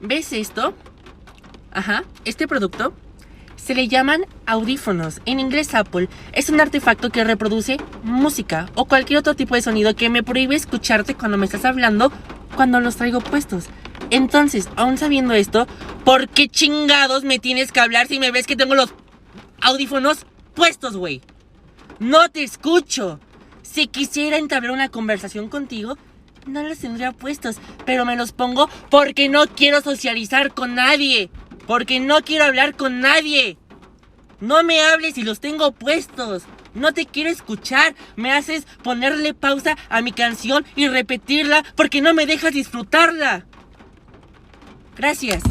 ¿Ves esto? Ajá, este producto se le llaman audífonos, en inglés Apple. Es un artefacto que reproduce música o cualquier otro tipo de sonido que me prohíbe escucharte cuando me estás hablando cuando los traigo puestos. Entonces, aún sabiendo esto, ¿por qué chingados me tienes que hablar si me ves que tengo los audífonos puestos, güey? No te escucho. Si quisiera entablar una conversación contigo, no los tendría puestos, pero me los pongo porque no quiero socializar con nadie. Porque no quiero hablar con nadie. No me hables si los tengo puestos. No te quiero escuchar. Me haces ponerle pausa a mi canción y repetirla porque no me dejas disfrutarla. Gracias.